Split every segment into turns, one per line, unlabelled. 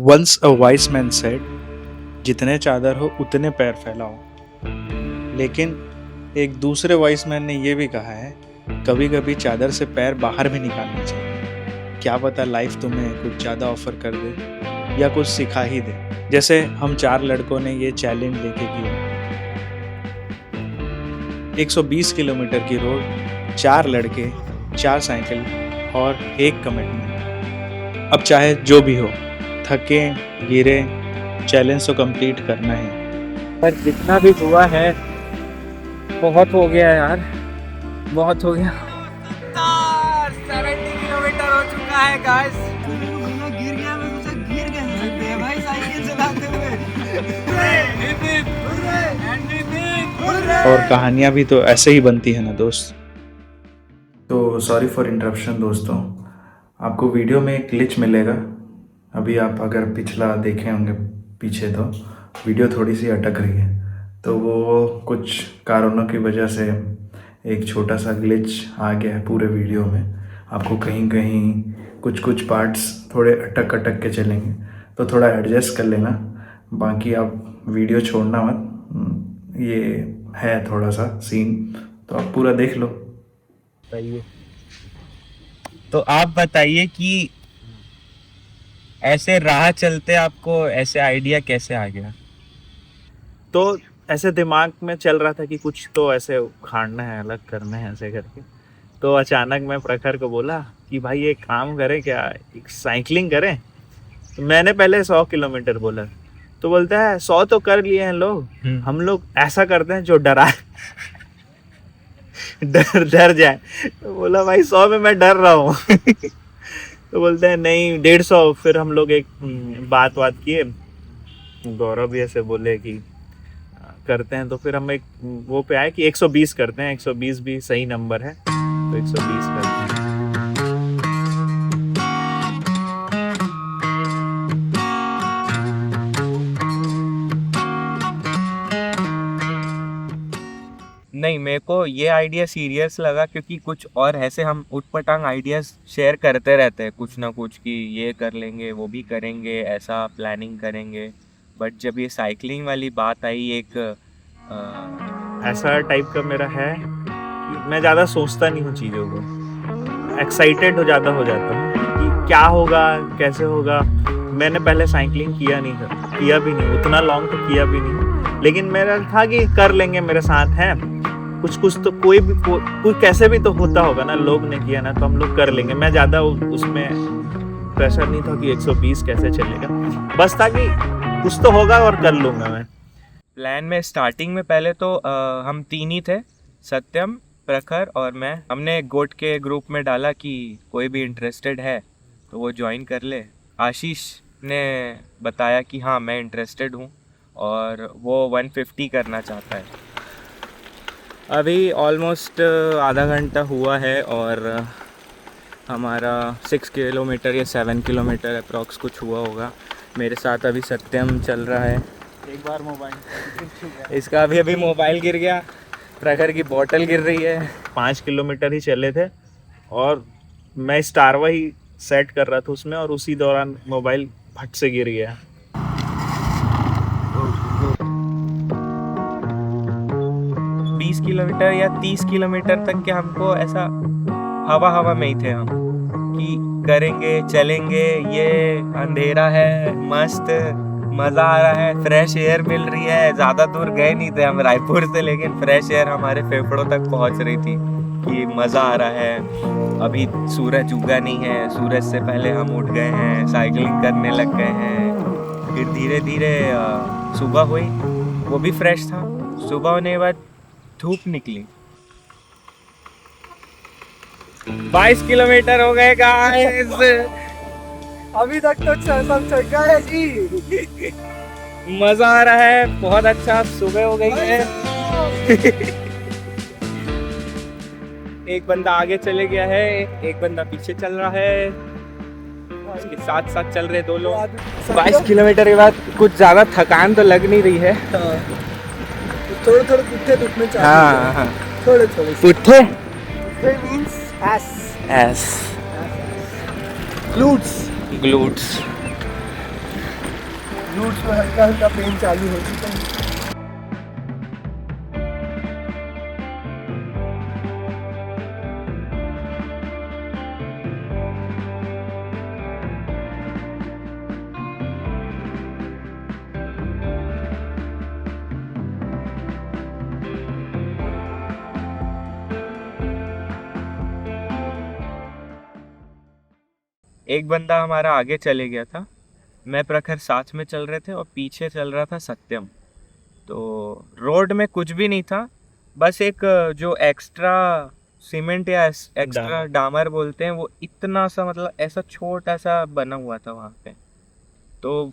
Once a wise man said, जितने चादर हो उतने पैर फैलाओ। लेकिन एक दूसरे वाइस मैन ने यह भी कहा है, कभी कभी चादर से पैर बाहर भी निकालना चाहिए। क्या पता लाइफ तुम्हें कुछ ज़्यादा ऑफर कर दे या कुछ सिखा ही दे। जैसे हम 4 लड़कों ने ये चैलेंज लेके किया। 120 किलोमीटर की रोड, 4 लड़के, 4 साइकिल और 1 कमिटमेंट। अब चाहे जो भी हो, थके गिरे, चैलेंज तो कंप्लीट करना है।
पर जितना भी हुआ है बहुत हो गया यार, बहुत हो गया। 70 किलोमीटर हो चुका है गाइस। गिर गया, मैं सोचा गिर गए भाई साइकिल चलाते हुए।
और कहानियाँ भी तो ऐसे ही बनती है ना दोस्त। तो सॉरी फॉर इंटरप्शन दोस्तों, आपको वीडियो में एक ग्लिच मिलेगा। अभी आप अगर पिछला देखे होंगे पीछे तो वीडियो थोड़ी सी अटक रही है, तो वो कुछ कारणों की वजह से एक छोटा सा ग्लिच आ गया है पूरे वीडियो में। आपको कहीं कहीं कुछ पार्ट्स थोड़े अटक अटक के चलेंगे, तो थोड़ा एडजस्ट कर लेना। बाकी आप वीडियो छोड़ना मत, ये है थोड़ा सा सीन, तो आप पूरा देख लो।
तो आप बताइए कि ऐसे राह चलते आपको ऐसे आइडिया कैसे आ गया?
तो ऐसे दिमाग में चल रहा था कि कुछ तो ऐसे उखाड़ना है, अलग करना है ऐसे करके। तो अचानक मैं प्रखर को बोला कि भाई एक काम करें क्या, एक साइकिलिंग करें। तो मैंने पहले 100 किलोमीटर बोला, तो बोलता है 100 तो कर लिए हैं लोग, हम लोग ऐसा करते हैं जो डरा डर जाए। तो बोला भाई 100 में मैं डर रहा हूँ। तो बोलते हैं नहीं 150। फिर हम लोग एक बात किए, गौरव भी ऐसे बोले कि करते हैं। तो फिर हम एक वो पे आए कि 120 करते हैं, 120 भी सही नंबर है, तो 120 करते हैं।
नहीं, मेरे को ये आइडिया सीरियस लगा क्योंकि कुछ और ऐसे हम उटपटांग आइडियाज शेयर करते रहते हैं कुछ ना कुछ, कि ये कर लेंगे, वो भी करेंगे, ऐसा प्लानिंग करेंगे। बट जब ये साइकिलिंग वाली बात आई, एक
ऐसा टाइप का मेरा है कि मैं ज़्यादा सोचता नहीं हूँ चीज़ों को, एक्साइटेड ज़्यादा हो जाता हूँ कि क्या होगा, कैसे होगा। मैंने पहले साइकिलिंग किया नहीं था, किया भी नहीं, उतना लॉन्ग तो किया भी नहीं, लेकिन मेरा था कि कर लेंगे, मेरे साथ है कुछ तो, कोई कैसे भी तो होता होगा ना, लोग ने किया ना तो हम लोग कर लेंगे। मैं ज़्यादा उसमें प्रेशर नहीं था कि 120 कैसे चलेगा, बस था कि कुछ तो होगा और कर लूँगा मैं।
प्लान में स्टार्टिंग में पहले तो हम 3 ही थे, सत्यम, प्रखर और मैं। हमने गोट के ग्रुप में डाला कि कोई भी इंटरेस्टेड है तो वो ज्वाइन कर ले। आशीष ने बताया कि हाँ मैं इंटरेस्टेड हूँ और वो 150 करना चाहता है। अभी ऑलमोस्ट आधा घंटा हुआ है और हमारा 6 किलोमीटर या 7 किलोमीटर अप्रॉक्स कुछ हुआ होगा। मेरे साथ अभी सत्यम चल रहा है।
एक बार मोबाइल
इसका अभी मोबाइल गिर गया, प्रखर की बोतल गिर रही है।
5 किलोमीटर ही चले थे और मैं स्टारवा ही सेट कर रहा था उसमें, और उसी दौरान मोबाइल फट से गिर गया।
किलोमीटर या 30 किलोमीटर तक के हमको ऐसा हवा में ही थे हम कि करेंगे, चलेंगे, ये अंधेरा है, मस्त मज़ा आ रहा है, फ्रेश एयर मिल रही है। ज़्यादा दूर गए नहीं थे हम रायपुर से, लेकिन फ्रेश एयर हमारे फेफड़ों तक पहुंच रही थी कि मज़ा आ रहा है। अभी सूरज उगा नहीं है, सूरज से पहले हम उठ गए हैं, साइकिलिंग करने लग गए हैं। फिर धीरे धीरे सुबह हुई, वो भी फ्रेश था। सुबह होने के बाद धूप निकली। 22 किलोमीटर हो गए गाइस।
अभी तक तो सब चक्का है जी।
मजा आ रहा है, बहुत अच्छा। सुबह हो गई है। एक बंदा आगे चले गया है, एक बंदा पीछे चल रहा है, उसके साथ साथ चल रहे 2 लोग। 22 किलोमीटर के बाद कुछ ज्यादा थकान तो लग नहीं रही है।
थोड़े पुट्ठे दुखने चाहिए।
हाँ
थोड़े
पुट्ठे
means
as
glutes.
Glutes.
Roots में हल्का हल्का पेन चालू हो चुका है।
एक बंदा हमारा आगे चले गया था, मैं प्रखर साथ में चल रहे थे और पीछे चल रहा था सत्यम। तो रोड में कुछ भी नहीं था, बस एक जो एक्स्ट्रा सीमेंट या एक्स्ट्रा डामर बोलते हैं वो इतना सा, मतलब ऐसा छोटा सा बना हुआ था वहाँ पे। तो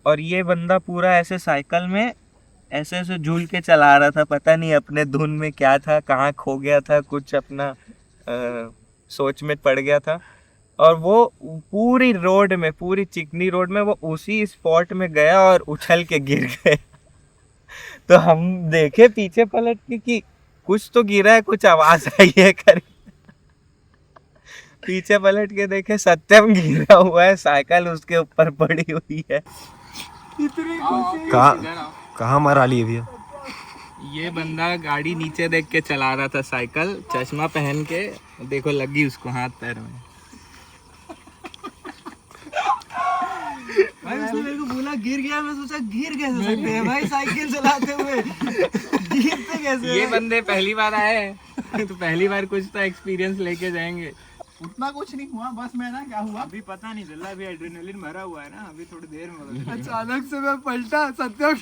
और ये बंदा पूरा ऐसे साइकिल में ऐसे ऐसे झूल के चला रहा था, पता नहीं अपने धुन में क्या था, कहाँ खो गया था, कुछ अपना सोच में पड़ गया था। और वो पूरी रोड में, पूरी चिकनी रोड में वो उसी स्पॉट में गया और उछल के गिर गए। तो हम देखे पीछे पलट के कि कुछ तो गिरा है, कुछ आवाज आई है कर। पीछे पलट के देखे सत्यम गिरा हुआ है, साइकिल उसके ऊपर पड़ी हुई है।
कहाँ मरा लिए भैया?
ये बंदा गाड़ी नीचे देख के चला रहा था साइकिल, चश्मा पहन के, देखो लगी उसको हाथ पैर में।
भाई उसने मेरे को बोला गिर गया, मैं सोचा गिर कैसे सकते हैं भाई साइकिल चलाते हुए, गिरते कैसे?
ये बंदे पहली बार आए तो पहली बार कुछ तो एक्सपीरियंस लेके जाएंगे।
उतना कुछ नहीं हुआ, बस मैं ना क्या हुआ अभी पता नहीं चला, अभी एड्रेनलिन भरा हुआ है ना, अभी थोड़ी देर में
अचानक से मैं पलटा, सत्यम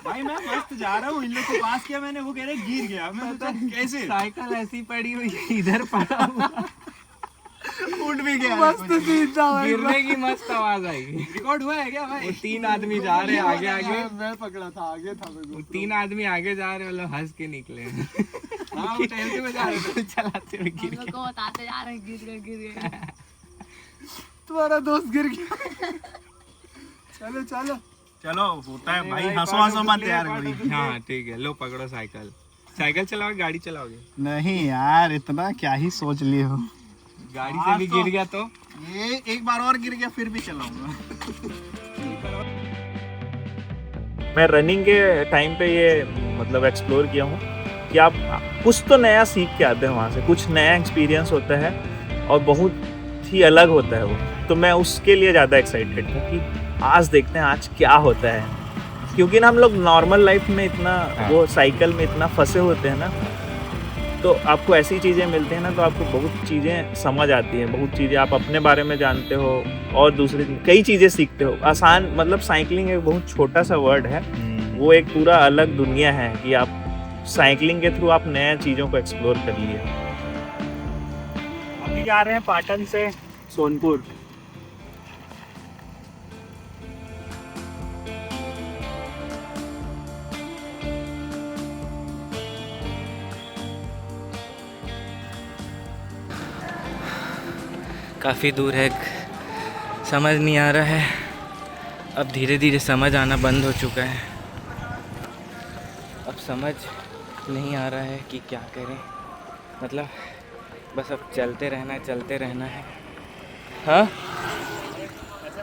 भाई मैं मस्त जा रहा हूँ, इन लोग को पास किया मैंने, वो कह रहे गिर गया, मैं सोचा कैसे,
साइकिल ऐसी पड़ी हुई इधर पड़ा हुआ,
उठ भी गया,
मस्त सीन था भाई।
गिरने की मस्त आवाज आई।
रिकॉर्ड हुआ है क्या भाई?
वो 3 आदमी जा रहे आगे आगे,
मैं पकड़ा था, आगे था मेरे
वो 3 आदमी आगे जा रहे, मतलब हंस के निकले।
हाँ वो टहलते हुए जा रहे थे।
चलाते हुए गिर गए।
को बताते जा रहे हैं, गिर गए।
तुम्हारा दोस्त गिर गया। चलो चलो
चलो होता है भाई, हंसो हंसो मत यार कभी।
हाँ ठीक है, लो पकड़ो साइकिल। साइकिल चलाओगे, गाड़ी चलाओगे?
नहीं यार इतना क्या ही सोच लिए हो,
गाड़ी से भी गिर गया तो
ये एक बार और गिर गया फिर भी चलाऊंगा।
मैं रनिंग के टाइम पे ये मतलब एक्सप्लोर किया हूँ कि आप कुछ तो नया सीख के आते हैं वहाँ से, कुछ नया एक्सपीरियंस होता है और बहुत ही अलग होता है वो। तो मैं उसके लिए ज़्यादा एक्साइटेड हूँ कि आज देखते हैं आज क्या होता है, क्योंकि ना हम लोग नॉर्मल लाइफ में इतना वो साइकिल में इतना फंसे होते हैं ना, तो आपको ऐसी चीज़ें मिलती हैं ना, तो आपको बहुत चीज़ें समझ आती हैं, बहुत चीज़ें आप अपने बारे में जानते हो और दूसरी कई चीज़ें सीखते हो। आसान मतलब साइकिलिंग एक बहुत छोटा सा वर्ड है, वो एक पूरा अलग दुनिया है कि आप साइकिलिंग के थ्रू आप नए चीज़ों को एक्सप्लोर कर लिए।
अभी जा रहे हैं पाटन से सोनपुर।
काफ़ी दूर है, समझ नहीं आ रहा है। अब धीरे धीरे समझ आना बंद हो चुका है। अब समझ नहीं आ रहा है कि क्या करें, मतलब बस अब चलते रहना है। हाँ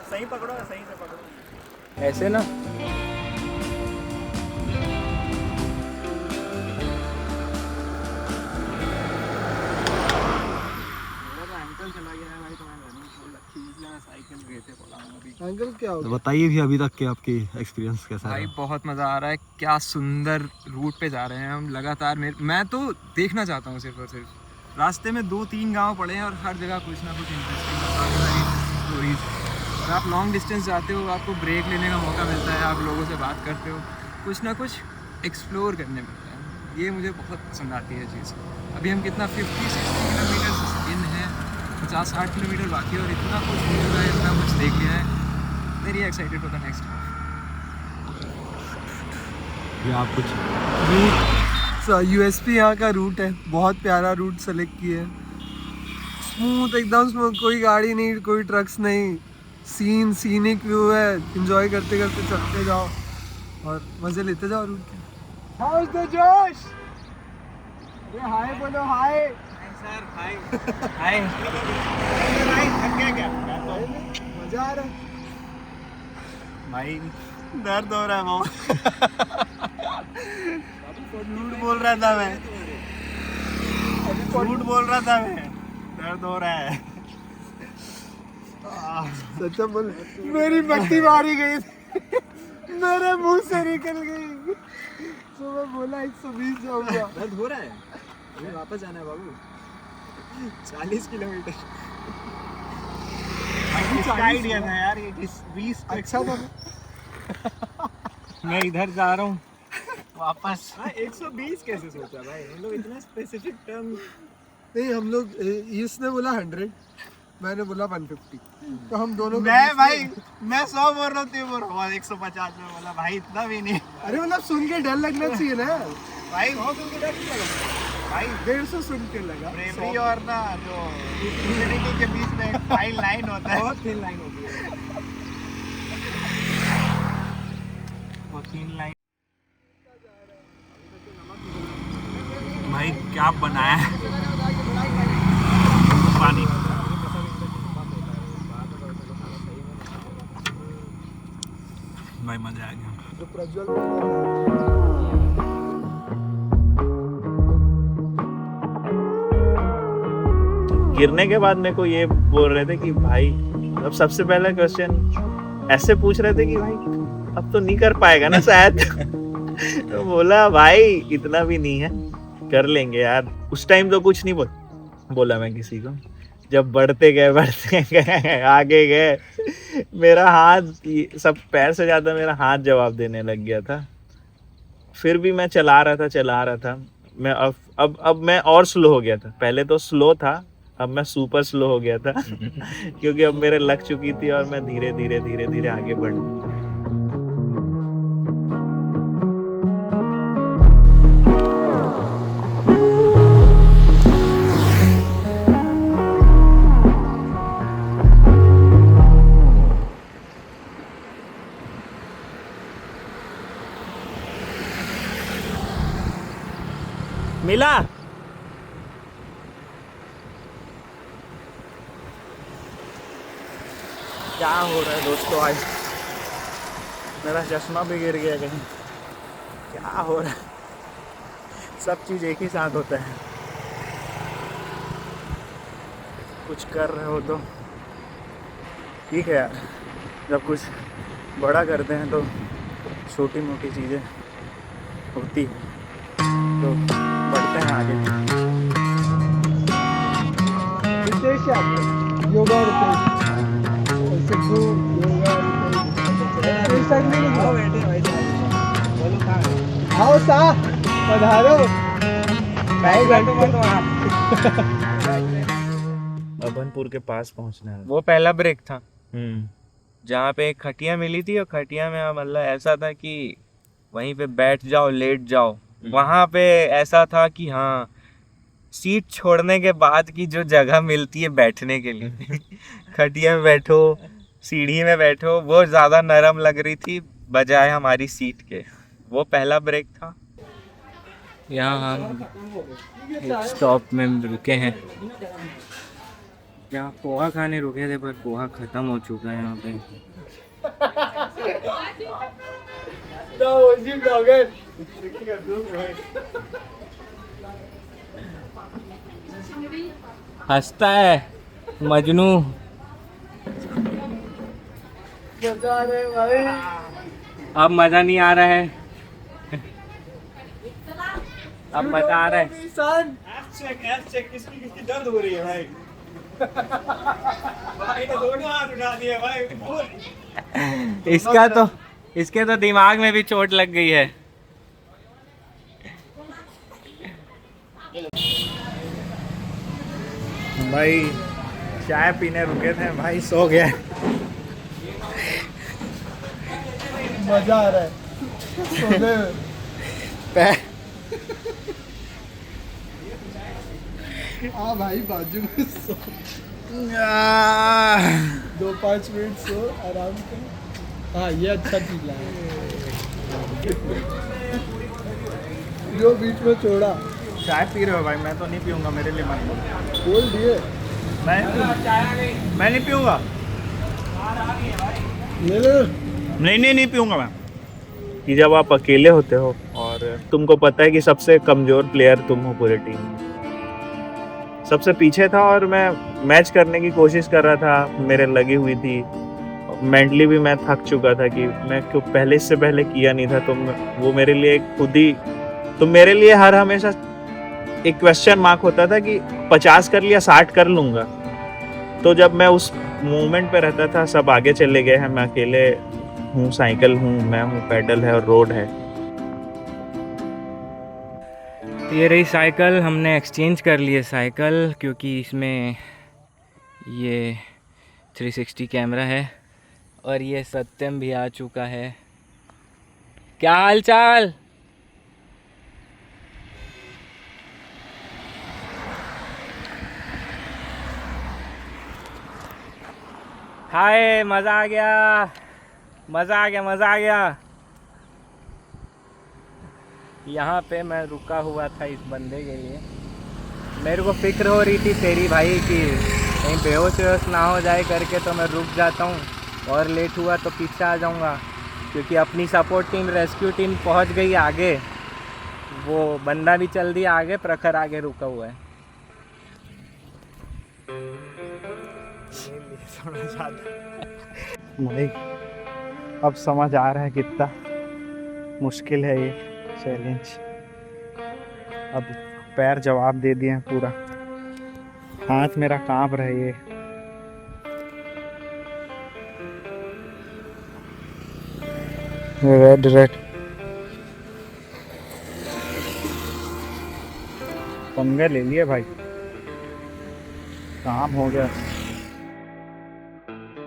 सही पकड़ो, सही से पकड़ो
ऐसे ना।
अंकल क्या हो
तो बताइए भी अभी तक के आपकी एक्सपीरियंस कैसा
भाई
है?
बहुत मज़ा आ रहा है, क्या सुंदर रूट पे जा रहे हैं हम लगातार। मैं तो देखना चाहता हूँ सिर्फ और सिर्फ। रास्ते में 2-3 गांव पड़े हैं और हर जगह कुछ ना कुछ इंटरेस्टिंग स्टोरीज। और आप लॉन्ग डिस्टेंस जाते हो, आपको ब्रेक लेने का मौका मिलता है, आप लोगों से बात करते हो, कुछ ना कुछ एक्सप्लोर करने मिलता है। ये मुझे बहुत पसंद आती है चीज़। अभी हम कितना 50-60 किलोमीटर इन है, 50-60 किलोमीटर बाकी है और इतना कुछ हो चुका है, इतना कुछ देख लिया है। Very excited for the next half.
या आप कुछ
रूट यूएसपी यहाँ का रूट है, बहुत प्यारा रूट सेलेक्ट किया है, स्मूथ एकदम स्मूथ, कोई गाड़ी नहीं, कोई ट्रक्स नहीं, सीनिक व्यू है, एंजॉय करते करते चलते जाओ और मजे लेते जाओ रूट के। हाउस द जोश, ये हाय बोलो, हाय
सर हाय
हाय।
क्या
मजा आ रहा है।
भाई दर्द हो रहा है बहुत। झूठ बोल रहा था मैं, दर्द हो रहा है।
सच्चा बोल, मेरी बत्ती मारी गई थी, मेरे मुंह से निकल गई। तो मैं बोला 120 जाऊंगा।
दर्द हो रहा है, अभी वापस जाना है बाबू। 40 किलोमीटर आइडिया था यार, ये 20
अच्छा था।
मैं इधर जा रहा हूँ वापस।
120 कैसे सोचा भाई, हम लोग इतना स्पेसिफिक टर्म।
नहीं हम लोग, इसने बोला 100, मैंने बोला 150, तो हम दोनों को
मैं
20
भाई मैं 100 बोल रहा हूँ, बोल रहा हूँ 150 में बोला भाई, इतना भी नहीं
अरे मतलब सुन के डर लगना चाहिए ना
भाई। 100 सुन के डर नहीं लगा भाई,
150 सुन के लगा।
ब्रेवरी और ना जो ह्यूमैनिटी के बीच में एक फाइन लाइन होता है, बहुत थिन लाइन होती है।
बहुत तीन लाइन। भाई क्या बनाया है पानी। भाई मजा आ गया।
जो प्रज्वल
गिरने के बाद मेरे को ये बोल रहे थे कि भाई, अब सबसे पहला क्वेश्चन ऐसे पूछ रहे थे कि भाई अब तो नहीं कर पाएगा ना शायद। तो बोला भाई इतना भी नहीं है, कर लेंगे यार। उस टाइम तो कुछ नहीं बोला मैं किसी को। जब बढ़ते गए आगे गए, मेरा हाथ, सब पैर से ज़्यादा मेरा हाथ जवाब देने लग गया था। फिर भी मैं चला रहा था। मैं अब मैं और स्लो हो गया था। पहले तो स्लो था, अब मैं सुपर स्लो हो गया था। क्योंकि अब मेरे लग चुकी थी और मैं धीरे धीरे आगे बढ़। मिला क्या हो रहा है दोस्तों, आज मेरा चश्मा भी गिर गया कहीं। क्या हो रहा है, सब चीज़ एक ही साथ होता है। कुछ कर रहे हो तो ठीक है यार, जब कुछ बड़ा करते हैं तो छोटी मोटी चीज़ें होती हैं, तो बढ़ते हैं आगे।
रितेश योगा, रितेश सिद्धू योगा, रितेश आओ सा पधारो।
अभनपुर के पास पहुंचना है।
वो पहला ब्रेक था जहाँ पे एक खटिया मिली थी, और खटिया में मतलब ऐसा था कि वहीं पे बैठ जाओ, लेट जाओ। वहाँ पे ऐसा था कि हाँ, सीट छोड़ने के बाद की जो जगह मिलती है बैठने के लिए, खटिया में बैठो, सीढ़ी में बैठो, वो ज़्यादा नरम लग रही थी बजाय हमारी सीट के। वो पहला ब्रेक था। यहाँ हम स्टॉप में रुके हैं, यहाँ पोहा खाने रुके थे, पर पोहा ख़त्म हो चुका है यहाँ पे। हंसता है मजनू। अब मजा नहीं आ रहा है, अब मजा आ रहा है।
किसकी दर्द हो रही है भाई? भाई ने दोनों हाथ उठा दिए भाई।
इसके तो दिमाग में भी चोट लग गई है।
भाई चाय पीने रुके थे, भाई सो गया।
मजा आ रहा है सोने में। हाँ भाई बाजू में सो, 2-5 मिनट सो आराम से। हाँ ये अच्छा चीज है जो बीच में छोड़ा।
चाय पी रहे हो भाई? मैं तो नहीं पीऊंगा, मेरे लिए मत
बोल दिए
मैं नहीं पीऊंगा।
ले लो।
नहीं पीऊँगा मैं। कि जब आप अकेले होते हो और तुमको पता है कि सबसे कमज़ोर प्लेयर तुम हो पूरे टीम में, सबसे पीछे था और मैं मैच करने की कोशिश कर रहा था, मेरे लगी हुई थी, मेंटली भी मैं थक चुका था कि मैं क्यों पहले इससे पहले किया नहीं था। तुम वो मेरे लिए खुद ही, तुम मेरे लिए हर हमेशा एक क्वेश्चन मार्क होता था कि 50 कर लिया 60 कर लूँगा। तो जब मैं उस मोमेंट पे रहता था, सब आगे चले गए हैं, मैं अकेले हूँ, साइकिल हूँ, मैं हूँ, पैडल है और रोड है।
ये रही साइकिल, हमने एक्सचेंज कर लिए साइकिल क्योंकि इसमें ये 360 कैमरा है और ये सत्यम भी आ चुका है। क्या हाल चाल? हाय, मज़ा आ गया, मज़ा आ गया, मज़ा आ गया। यहाँ पे मैं रुका हुआ था इस बंदे के लिए। मेरे को फिक्र हो रही थी तेरी भाई कि कहीं बेहोश वेहोश ना हो जाए करके, तो मैं रुक जाता हूँ और लेट हुआ तो पीछे आ जाऊँगा क्योंकि अपनी सपोर्ट टीम, रेस्क्यू टीम पहुँच गई आगे। वो बंदा भी चल दिया आगे, प्रखर आगे रुका हुआ है।
भाई अब समझ आ रहा है कितना मुश्किल है ये चैलेंज। अब पैर जवाब दे दिए हैं पूरा, हाथ मेरा कांप रहा है। ये रेड पंगे ले लिए भाई, काम हो गया।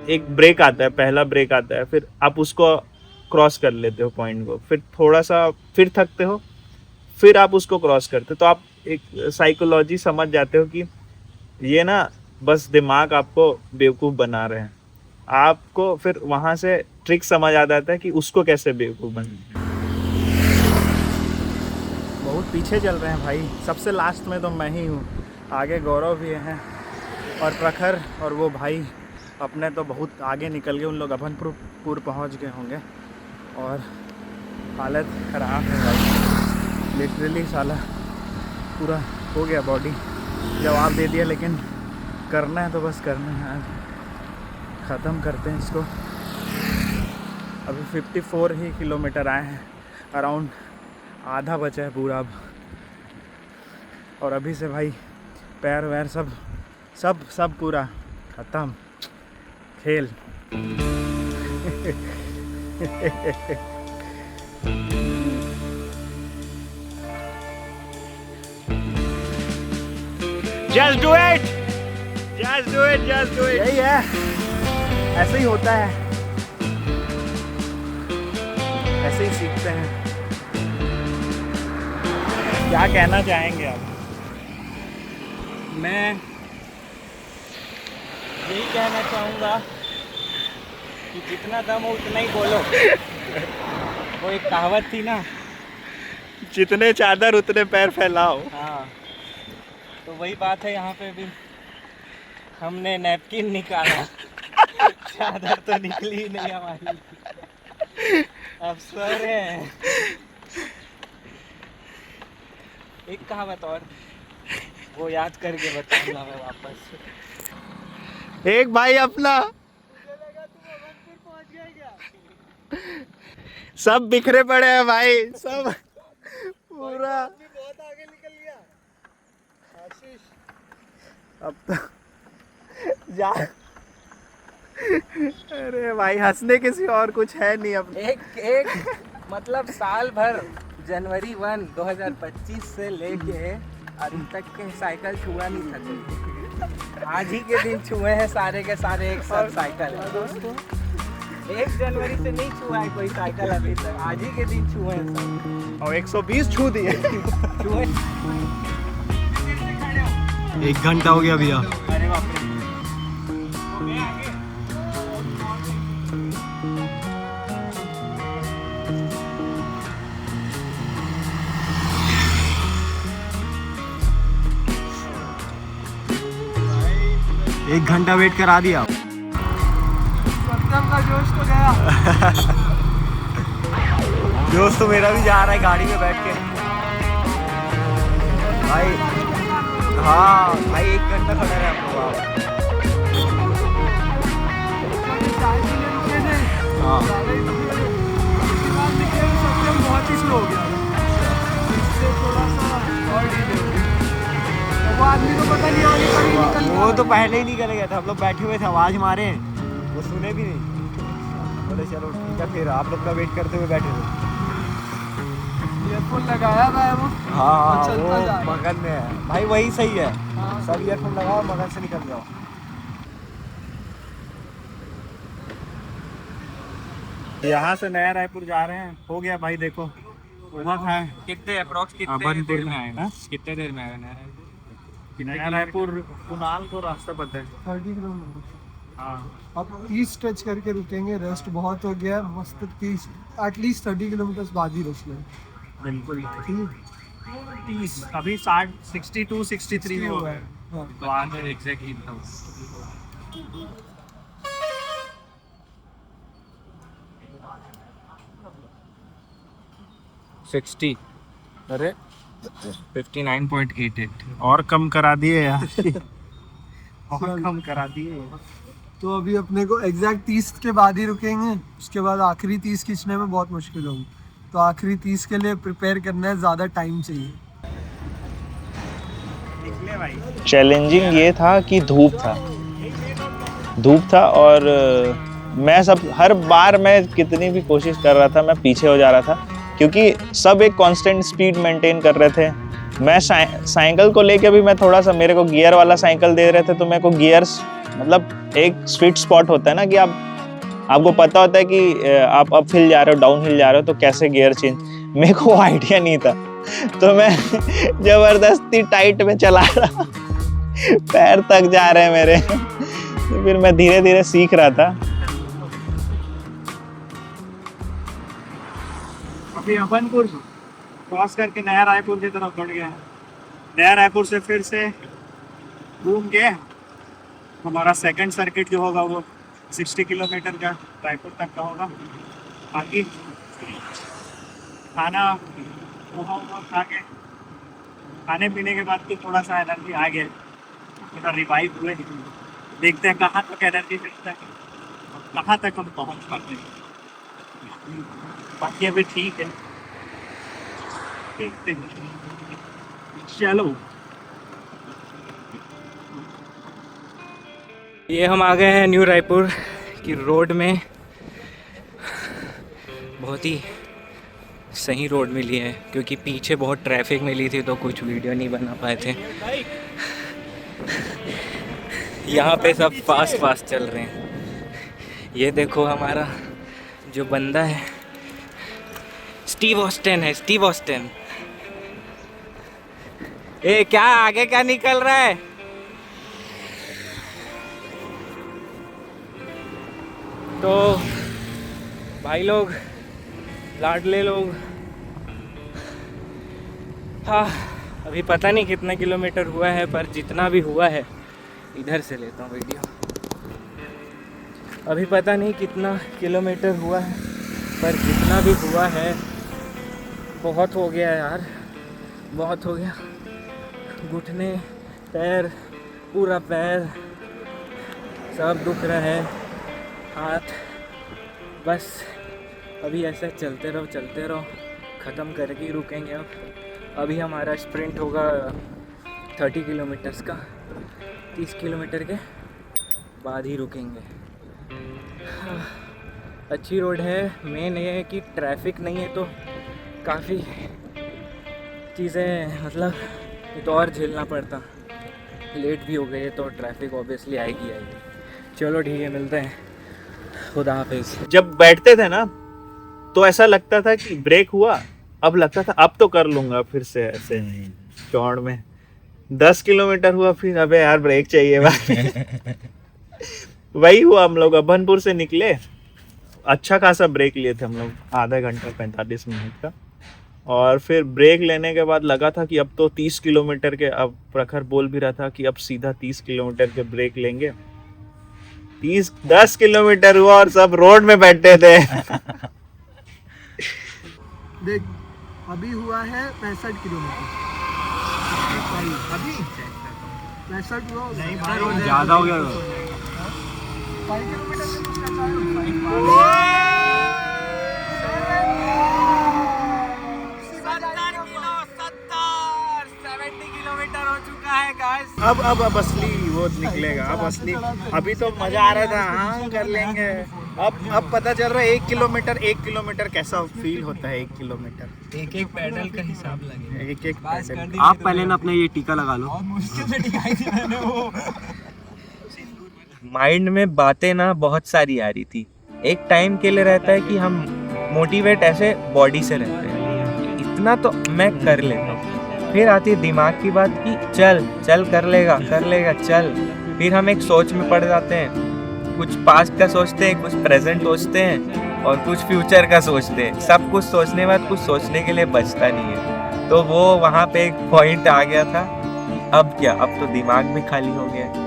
एक ब्रेक आता है, पहला ब्रेक आता है, फिर आप उसको क्रॉस कर लेते हो पॉइंट को, फिर थोड़ा सा फिर थकते हो, फिर आप उसको क्रॉस करते हो। तो आप एक साइकोलॉजी समझ जाते हो कि ये ना बस दिमाग आपको बेवकूफ़ बना रहे हैं। आपको फिर वहाँ से ट्रिक समझ आ जाता है कि उसको कैसे बेवकूफ़ बनाना। बहुत पीछे चल रहे हैं भाई, सबसे लास्ट में तो मैं ही हूँ, आगे गौरव भी हैं और प्रखर और वो भाई अपने तो बहुत आगे निकल गए। उन लोग अभनपुर पहुँच गए होंगे और हालत ख़राब है भाई, लिटरली साला पूरा हो गया, बॉडी जवाब दे दिया। लेकिन करना है तो बस करना है, आज ख़त्म करते हैं इसको। अभी 54 ही किलोमीटर आए हैं, अराउंड आधा बचा है पूरा अब। और अभी से भाई पैर वैर सब पूरा ख़त्म खेल। Just do it! Just do it! Just do it! यही है, ऐसे ही होता है, ऐसे ही सीखते हैं। क्या कहना चाहेंगे आप?
मैं यही कहना चाहूँगा कि जितना दम हो उतना ही बोलो। वो एक कहावत थी ना,
जितने चादर उतने पैर फैलाओ।
हाँ, तो वही बात है। यहाँ पे भी हमने नैपकिन निकाला, चादर तो निकली ही नहीं हमारी, अब सो रहे हैं। एक कहावत और, वो याद करके बताऊंगा मैं वापस।
एक भाई अपना, सब बिखरे पड़े हैं भाई, सब पूरा
बहुत आगे निकल गया आशीष।
अब तो जा। अरे भाई हंसने किसी और कुछ है नहीं अब।
एक मतलब साल भर जनवरी 1, 2025 से लेके अभी तक के साइकिल छुआ नहीं था कोई। आज ही के दिन छुए हैं सारे के सारे एक साथ साइकिल। 1 जनवरी से नहीं छुआ है कोई साइकिल अभी तक, आज ही के दिन छुए हैं सब।
और 120 छू दिए।
छुए।
1 घंटा हो गया भैया।
अरे बाप रे। हो गया आगे।
एक घंटा वेट करा दिया।
सत्यम का जोश तो गया।
दोस्त तो मेरा भी जा रहा है गाड़ी में बैठ के भाई। हाँ भाई 1 घंटा खड़ा रहे हम लोग।
चाय पीने रुके थे।
हाँ
उसके बाद निकले तो सत्संग बहुत ही स्लो हो गया, इससे थोड़ा सा और डिले हो गया। तो वो आदमी को पता नहीं आगे कहीं निकल
वो तो पहले ही निकल गया था। हम लोग बैठे हुए थे, आवाज मारे, वो सुने भी नहीं। बोले चलो ठीक है, फिर आप लोग का वेट करते हुए बैठे थे।
ईयरफोन लगाया था वो।
हाँ
और चलता
वो
जा रहा है।
मगन में है भाई, वही सही है।
हाँ।
सब ईयरफोन लगाओ, मगन से निकल जाओ। यहाँ से नया रायपुर जा रहे हैं। हो गया भाई, देखो वहाँ था
कितने अप्रोक्स कितने देर में आएगा? कितने देर में आएगा
नया रायपुर। कुणाल को रास्ता पता है।
30 किलोमीटर।
हाँ
अब 30 टच करके रुकेंगे, रेस्ट बहुत हो गया मस्त। 30 एटलीस्ट 30 किलोमीटर बाद ही रुक लें।
बिल्कुल।
ठीक
30 अभी 60 62 63 में
हुआ है। हाँ।
तो आज एग्जैक्टली 60 अरे 59.88
और कम करा दिए यार। और कम करा दिए।
तो अभी अपने को एग्जैक्ट 30 के बाद ही रुकेंगे। उसके बाद आखिरी 30 खींचने में बहुत मुश्किल होगी, तो आखिरी 30 के लिए प्रिपेयर करना है, ज़्यादा टाइम चाहिए।
चैलेंजिंग ये था कि धूप था और मैं हर बार मैं कितनी भी कोशिश कर रहा था, मैं पीछे हो जा रहा था क्योंकि सब एक कांस्टेंट स्पीड मेंटेन कर रहे थे। मैं साइकिल को लेके भी मैं थोड़ा सा, मेरे को गियर वाला साइकिल दे रहे थे तो मेरे को गियर्स मतलब एक स्वीट स्पॉट होता है ना कि आपको पता होता है कि आप अप हिल जा रहे हो, डाउन हिल जा रहे हो तो कैसे गियर चेंज। मेरे को वो आइडिया नहीं था तो मैं जबरदस्ती टाइट में चला रहा, पैर तक जा रहे हैं मेरे। तो फिर मैं धीरे धीरे सीख रहा था।
अभी अभनपुर क्रॉस करके नया रायपुर की तरफ बढ़ गया है। नया रायपुर से फिर से घूम के हमारा सेकंड सर्किट जो होगा वो 60 किलोमीटर का रायपुर तक का होगा। बाकी खाना वहाँ खा के, खाने पीने के बाद तो थोड़ा सा एनर्जी आ गया, थोड़ा रिवाइव हुए। देखते हैं कहाँ तक एनर्जी मिलता है, कहाँ तक हम पहुँच पाते हैं। बाकी अभी ठीक है, देखते हैं। चलो
ये हम आ गए हैं न्यू रायपुर की रोड में। बहुत ही सही रोड मिली है क्योंकि पीछे बहुत ट्रैफिक मिली थी तो कुछ वीडियो नहीं बना पाए थे। यहाँ पे सब फास्ट चल रहे हैं। ये देखो हमारा जो बंदा है स्टीव ऑस्टिन है, स्टीव ऑस्टिन। ए क्या आगे क्या निकल रहा है? तो भाई लोग, लाडले लोग, हाँ अभी पता नहीं कितना किलोमीटर हुआ है पर जितना भी हुआ है, इधर से लेता हूँ वीडियो। अभी पता नहीं कितना किलोमीटर हुआ है पर जितना भी हुआ है बहुत हो गया यार, बहुत हो गया। घुटने, पैर, पूरा पैर सब दुख रहा है, हाथ। बस अभी ऐसे चलते रहो, ख़त्म करके ही रुकेंगे। अभी हमारा स्प्रिंट होगा 30 किलोमीटर्स का, 30 किलोमीटर के बाद ही रुकेंगे। अच्छी रोड है। मेन ये है कि ट्रैफिक नहीं है तो काफ़ी चीज़ें मतलब तो और झेलना पड़ता। लेट भी हो गए तो ट्रैफिक ऑब्वियसली आएगी। चलो ठीक है, मिलते हैं, खुदा हाफिज़।
जब बैठते थे ना तो ऐसा लगता था कि ब्रेक हुआ, अब लगता था अब तो कर लूंगा फिर से ऐसे चौड़ में। 10 किलोमीटर हुआ फिर अबे यार ब्रेक चाहिए भाई। वही हुआ, हम लोग अभनपुर से निकले, अच्छा खासा ब्रेक लिए थे हम लोग, आधा घंटा 45 मिनट का। और फिर ब्रेक लेने के बाद लगा था कि अब तो 30 किलोमीटर के, अब प्रखर बोल भी रहा था कि अब सीधा 30 किलोमीटर के ब्रेक लेंगे।
10 किलोमीटर हुआ और सब रोड में बैठे थे।
देख अभी हुआ है 65 किलोमीटर। अभी 65 हुआ नहीं,
ज़्यादा हो गया।
5 किलोमीटर से कुछ करता है।
70 किलोमीटर हो चुका है गाइस। अब असली वो निकलेगा। अब असली, अभी तो मजा आ रहा था, हाँ कर लेंगे। अब पता चल रहा है 1 किलोमीटर कैसा फील होता है। 1 किलोमीटर
एक पैडल का हिसाब लगे।
एक पैडल।
आप पहले ना अपना ये टीका लगा लो। मुश्किल से टिकाई थी मैंने वो। माइंड में बातें ना बहुत सारी आ रही थी। एक टाइम के लिए रहता है कि हम मोटिवेट ऐसे बॉडी से रहते हैं, इतना तो मैं कर लेता हूँ। फिर आती है दिमाग की बात कि चल कर लेगा चल। फिर हम एक सोच में पड़ जाते हैं, कुछ पास्ट का सोचते हैं, कुछ प्रेजेंट सोचते हैं और कुछ फ्यूचर का सोचते हैं। सब कुछ सोचने के बाद कुछ सोचने के लिए बचता नहीं है। तो वो वहाँ पे एक पॉइंट आ गया था कि अब क्या, अब तो दिमाग भी खाली हो गया है।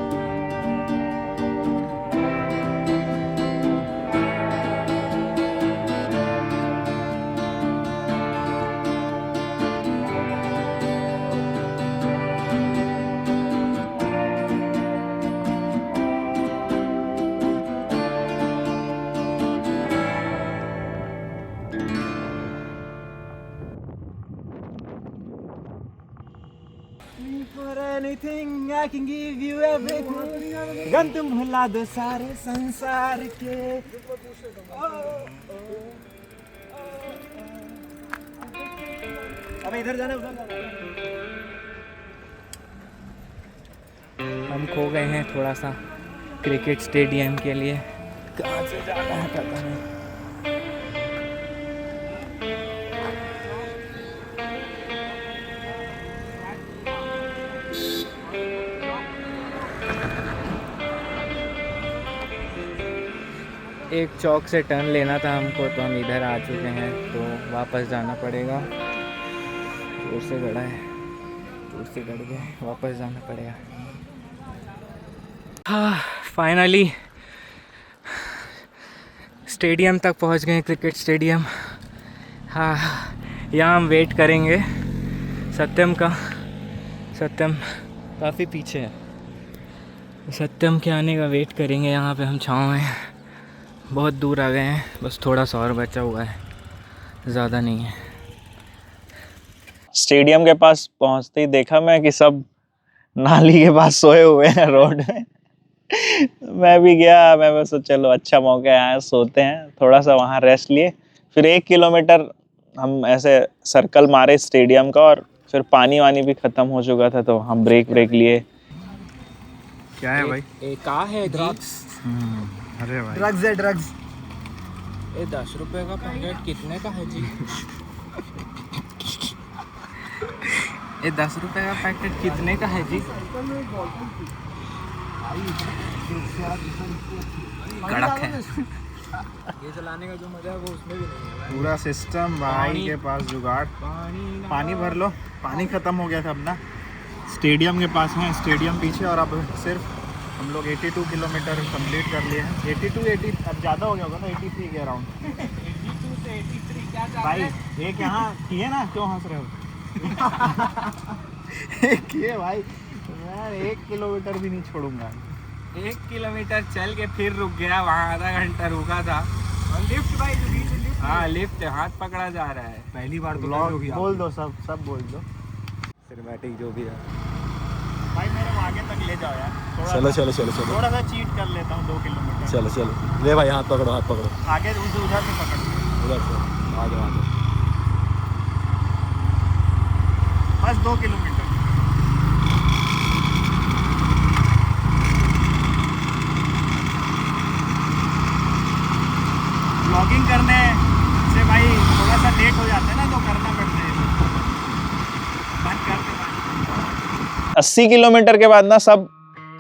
For anything I can give you everything, गम तुम भुला दो सारे संसार के। अब इधर जाना। हम खो गए हैं थोड़ा सा क्रिकेट स्टेडियम के लिए। कहाँ से जाना है पता नहीं। एक चौक से टर्न लेना था हमको, तो हम इधर आ चुके हैं, तो वापस जाना पड़ेगा। दूर से गड़ा है, दूर से गड़ गए, वापस जाना पड़ेगा। हाँ, फाइनली स्टेडियम तक पहुंच गए, क्रिकेट स्टेडियम। हाँ, यहाँ हम वेट करेंगे सत्यम का। सत्यम काफ़ी पीछे है, सत्यम के आने का वेट करेंगे। यहाँ पे हम छाँव में बहुत दूर आ गए हैं, बस थोड़ा सा और बचा हुआ है, ज़्यादा नहीं है।
स्टेडियम के पास पहुंचते ही देखा मैं कि सब नाली के पास सोए हुए हैं रोड में। मैं भी गया, मैं बस चलो अच्छा मौका है, सोते हैं। थोड़ा सा वहाँ रेस्ट लिए, फिर 1 किलोमीटर हम ऐसे सर्कल मारे स्टेडियम का, और फिर पानी वानी भी ख़त्म हो चुका था, तो हम ब्रेक लिए।
क्या है भाई?
का है ड्रग्स।
अरे भाई
ड्रग्स है, ड्रग्स।
ये 10 रुपए का पैकेट कितने का है जी? ये 10 रुपए का पैकेट कितने का है जी? कड़क है। ये चलाने का जो मजा है वो उसमें भी नहीं है।
पूरा सिस्टम भाई के पास जुगाड़। पानी भर लो, पानी खत्म हो गया था अपना। स्टेडियम के पास है, स्टेडियम पीछे, और अब सिर्फ हम लोग 82 किलोमीटर कंप्लीट कर लिए हैं। 82 अब ज़्यादा हो गया होगा ना, 83 के अराउंड।
82 से 83 क्या जा
भाई एक यहाँ किए ना, क्यों हंस रहे हो? एक किए भाई, मैं 1 किलोमीटर भी नहीं छोड़ूंगा।
1 किलोमीटर चल के फिर रुक गया, वहाँ आधा घंटा रुका था। और लिफ्ट भाई जो बीच में लिफ्ट, हाँ लिफ्ट, हाथ पकड़ा जा रहा है। पहली बार तो
बोल दो, सब बोल दो।
सिनेमैटिक जो भी है
भाई मेरे को आगे तक ले जाओ यार।
चलो
थोड़ा सा चीट कर लेता हूँ 2 किलोमीटर।
चलो ले भाई, हाथ पकड़ो
आगे उधर से पकड़,
उधर से आ जाओ।
बस 2 किलोमीटर। ब्लॉगिंग करने से भाई थोड़ा सा लेट हो जाता है ना, तो करना पड़ता है। बंद करते
80 किलोमीटर के बाद ना सब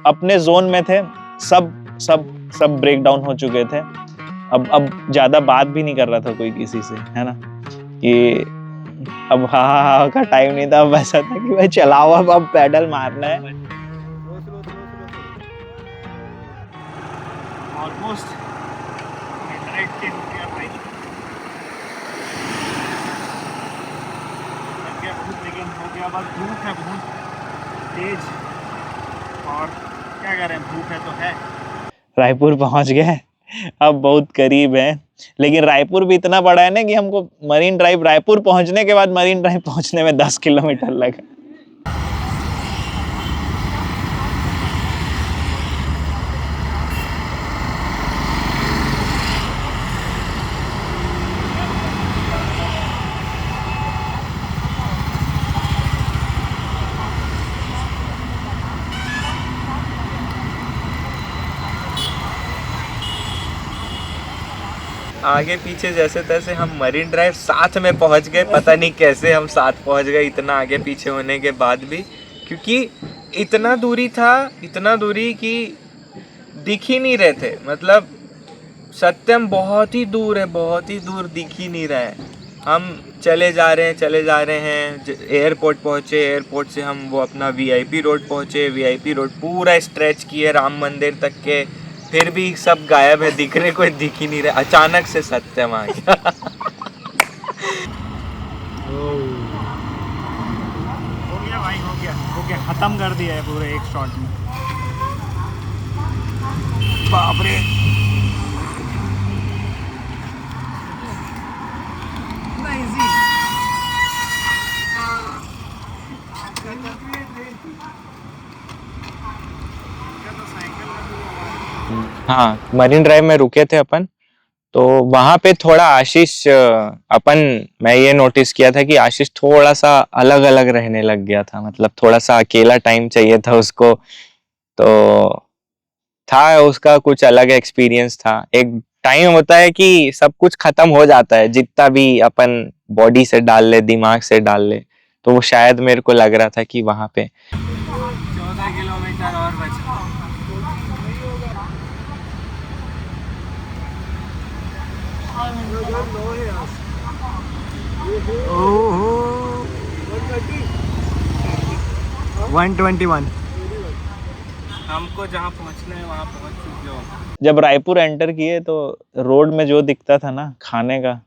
अपने जोन में थे, सब ब्रेक डाउन हो चुके थे। अब ज्यादा बात भी नहीं कर रहा था कोई किसी से, है ना। ये अब हाँ का टाइम नहीं था, अब ऐसा था कि भाई चलाओ, अब पैडल मारना है।
ऑलमोस्ट 100 हो गया भाई, लग गया भूख, लेकिन हो गया बस धूप है बहुत तेज, और क्या कह रहे हैं, भूख है तो है।
रायपुर पहुंच गए, अब बहुत करीब है, लेकिन रायपुर भी इतना बड़ा है ना कि हमको मरीन ड्राइव, रायपुर पहुंचने के बाद मरीन ड्राइव पहुंचने में 10 किलोमीटर लगा।
आगे पीछे जैसे तैसे हम मरीन ड्राइव साथ में पहुंच गए, पता नहीं कैसे हम साथ पहुंच गए इतना आगे पीछे होने के बाद भी, क्योंकि इतना दूरी था, इतना दूरी कि दिख ही नहीं रहे थे। मतलब सत्यम बहुत ही दूर है, बहुत ही दूर, दिख ही नहीं रहा है। हम चले जा रहे हैं, एयरपोर्ट पहुंचे, एयरपोर्ट से हम वो अपना वीआईपी रोड पहुंचे, वीआईपी रोड पूरा स्ट्रेच किए राम मंदिर तक के, फिर भी सब गायब है, दिखने कोई दिख ही नहीं रहा। अचानक से सत्यम आ गया।
हो गया भाई, हो गया, खत्म कर दिया है पूरे एक शॉट में। बाप रे,
हाँ, मरीन ड्राइव में रुके थे अपन, तो वहां पे थोड़ा आशीष मैं ये नोटिस किया था कि आशीष थोड़ा सा अलग अलग रहने लग गया था। मतलब थोड़ा सा अकेला टाइम चाहिए था उसको, तो था उसका कुछ अलग एक्सपीरियंस था। एक टाइम होता है कि सब कुछ खत्म हो जाता है, जितना भी अपन बॉडी से डाल ले, दिमाग से डाल ले, तो वो शायद मेरे को लग रहा था कि वहां पे
14 किलोमीटर और बचा।
ओहो
121। हमको जहाँ पहुँचना है वहाँ पहुँच चुके हो।
जब रायपुर एंटर किए तो रोड में जो दिखता था ना खाने का,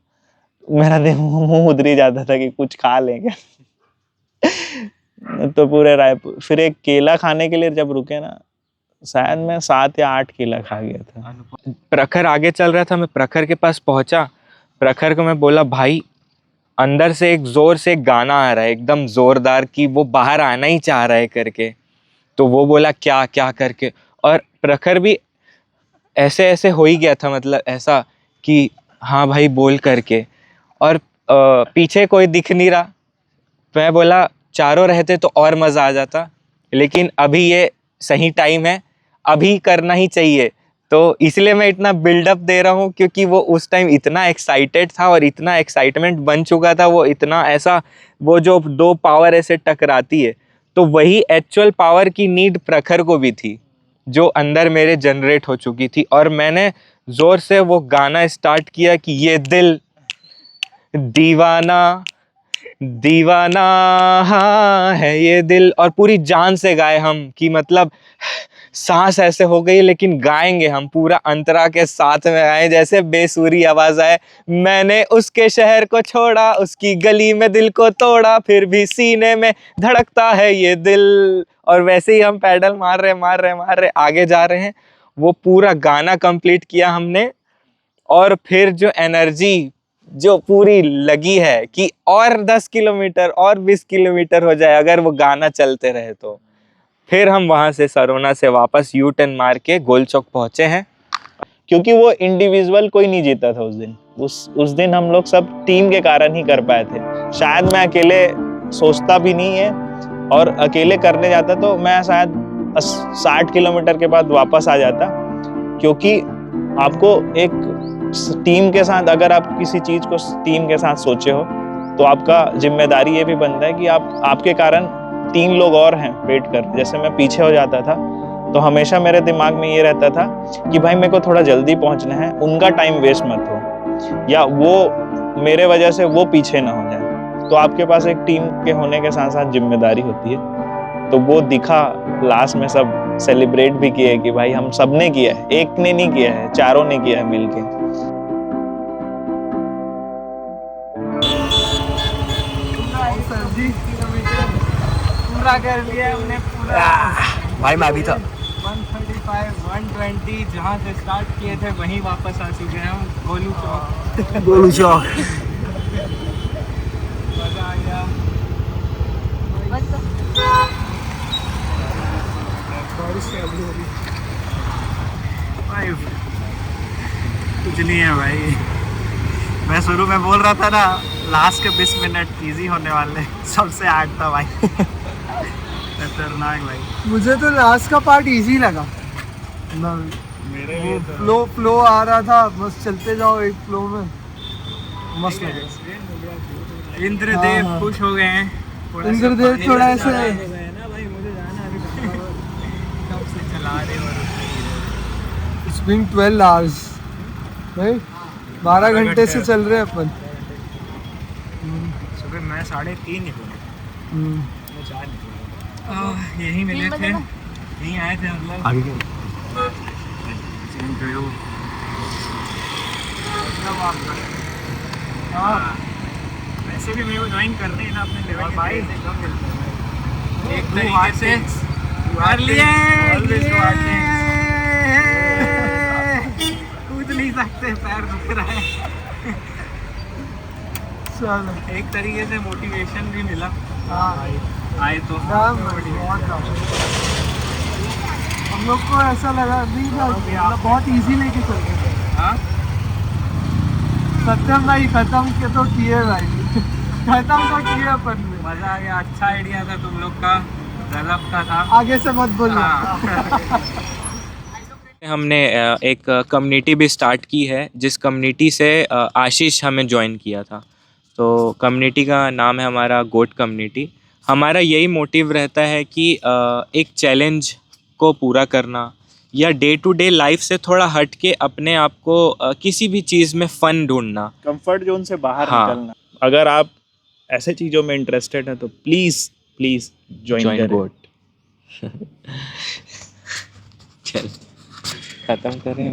मेरा मुंह उधर ही जाता था कि कुछ खा लेंगे। तो पूरे रायपुर, फिर एक केला खाने के लिए जब रुके ना, शायद मैं 7 या 8 केला खा गया था।
प्रखर आगे चल रहा था, मैं प्रखर के पास पहुंचा, प्रखर को मैं बोला भाई अंदर से एक जोर से गाना आ रहा है एकदम जोरदार, कि वो बाहर आना ही चाह रहा है करके। तो वो बोला क्या क्या करके, और प्रखर भी ऐसे ऐसे हो ही गया था, मतलब ऐसा कि हाँ भाई बोल करके, और पीछे कोई दिख नहीं रहा। मैं बोला चारों रहते तो और मज़ा आ जाता, लेकिन अभी ये सही टाइम है, अभी करना ही चाहिए। तो इसलिए मैं इतना बिल्डअप दे रहा हूँ, क्योंकि वो उस टाइम इतना एक्साइटेड था और इतना एक्साइटमेंट बन चुका था, वो इतना ऐसा, वो जो दो पावर ऐसे टकराती है, तो वही एक्चुअल पावर की नीड प्रखर को भी थी, जो अंदर मेरे जनरेट हो चुकी थी। और मैंने ज़ोर से वो गाना स्टार्ट किया कि ये दिल दीवाना दीवाना हाँ है ये दिल, और पूरी जान से गाए हम, कि मतलब सांस ऐसे हो गई, लेकिन गाएंगे हम पूरा अंतरा के साथ में गाएं, जैसे बेसुरी आवाज आए। मैंने उसके शहर को छोड़ा, उसकी गली में दिल को तोड़ा, फिर भी सीने में धड़कता है ये दिल। और वैसे ही हम पैडल मार रहे आगे जा रहे हैं। वो पूरा गाना कंप्लीट किया हमने, और फिर जो एनर्जी जो पूरी लगी है कि और 10 किलोमीटर और 20 किलोमीटर हो जाए अगर वो गाना चलते रहे, तो फिर हम वहाँ से सरोना से वापस यू टर्न मार के गोल चौक पहुँचे हैं।
क्योंकि वो इंडिविजुअल कोई नहीं जीता था उस दिन। उस दिन हम लोग सब टीम के कारण ही कर पाए थे। शायद मैं अकेले सोचता भी नहीं है, और अकेले करने जाता तो मैं शायद 60 किलोमीटर के बाद वापस आ जाता। क्योंकि आपको एक टीम के साथ, अगर आप किसी चीज़ को टीम के साथ सोचे हो, तो आपका जिम्मेदारी ये भी बनता है कि आपके कारण 3 लोग और हैं वेट कर। जैसे मैं पीछे हो जाता था तो हमेशा मेरे दिमाग में ये रहता था कि भाई मेरे को थोड़ा जल्दी पहुंचना है, उनका टाइम वेस्ट मत हो, या वो मेरे वजह से वो पीछे ना हो जाए। तो आपके पास एक टीम के होने के साथ साथ जिम्मेदारी होती है। तो वो दिखा लास्ट में, सब सेलिब्रेट भी किए कि भाई हम सब ने किया है, एक ने नहीं किया है, चारों ने किया है मिलके।
सर जी पूरा कर लिया हमने पूरा।
भाई मैं अभी था
135 120 जहाँ से स्टार्ट किए थे वहीं वापस आ चुके हैं हम, गोलू चौक।
गोलू चौक।
मजा आ गया।
भाई कुछ नहीं है भाई, मैं शुरू में बोल रहा था ना लास्ट के 20 मिनट इजी होने वाले, सबसे हार्ड था भाई। खतरनाक भाई।
मुझे तो लास्ट का पार्ट इजी लगा ना,
मेरे
फ्लो आ रहा था, बस चलते जाओ एक फ्लो में, मस्त लगा।
इंद्रदेव
हाँ।
खुश हो गए हैं।
इंद्रदेव थोड़ा ऐसे
ना भाई, मुझे जाना है अभी। कब से चला रहे हो?
इट्स बीन 12 आवर्स भाई, 12 घंटे से चल रहे हैं अपन।
सुबह मैं 3:30 निकला,
हम्म।
मैं 4 निकला।
यही मिले थे, यहीं आए थे हम लोग।
आगे क्यों?
वैसे भी मेरे को ज्वाइन करने हैं ना अपने लेवल भाई,
एक तरीके से कर लिए।
कूद नहीं सकते, पैर दुख रहा है।
चलो
एक तरीके से मोटिवेशन भी मिला।
हाँ
आए तो
काम बहुत काम। हम लोग को ऐसा लगा नहीं था, मतलब बहुत इजी लेके चल रहे थे।
हाँ?
सत्यम भाई खत्म के तो किए भाई, खत्म तो किए अपन ने।
मजा आ गया, अच्छा आइडिया था तुम लोग का, गजब का था।
आगे से मत बोलना।
हमने एक कम्युनिटी भी स्टार्ट की है, जिस कम्युनिटी से आशीष हमें ज्वाइन किया था। तो कम्युनिटी का नाम है हमारा गोट कम्युनिटी। हमारा यही मोटिव रहता है कि एक चैलेंज को पूरा करना, या डे टू डे लाइफ से थोड़ा हट के अपने आप को किसी भी चीज़ में फ़न ढूंढना,
कंफर्ट जोन से बाहर
हाँ।
निकलना। अगर आप ऐसे चीज़ों में इंटरेस्टेड हैं तो प्लीज़ प्लीज़ ज्वाइन करें।
गोट। चल खत्म करें।